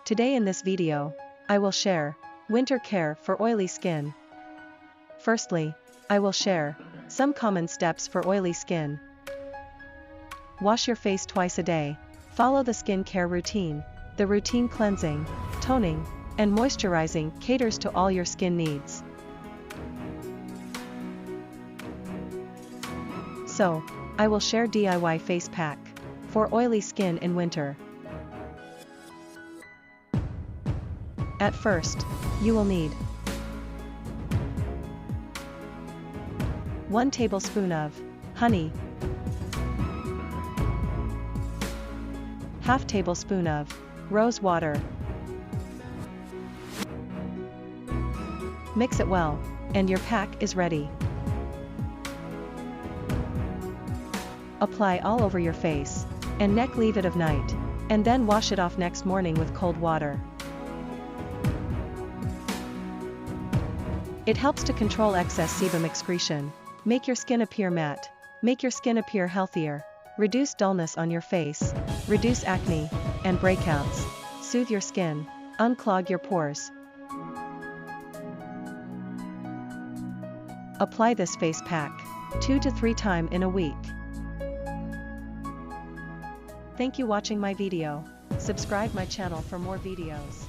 Today in this video, I will share winter care for oily skin. Firstly, I will share some common steps for oily skin. Wash your face twice a day. Follow the skin care routine. The routine cleansing, toning, and moisturizing caters to all your skin needs. So, I will share DIY face pack for oily skin in winter. At first, you will need 1 tablespoon of honey, ½ tablespoon of rose water. Mix it well, and your pack is ready. Apply all over your face and neck, leave it overnight, and then wash it off next morning with cold water. It helps to control excess sebum excretion, make your skin appear matte, make your skin appear healthier, reduce dullness on your face, reduce acne and breakouts, soothe your skin, unclog your pores. Apply this face pack 2 to 3 times in a week. Thank you watching my video. Subscribe my channel for more videos.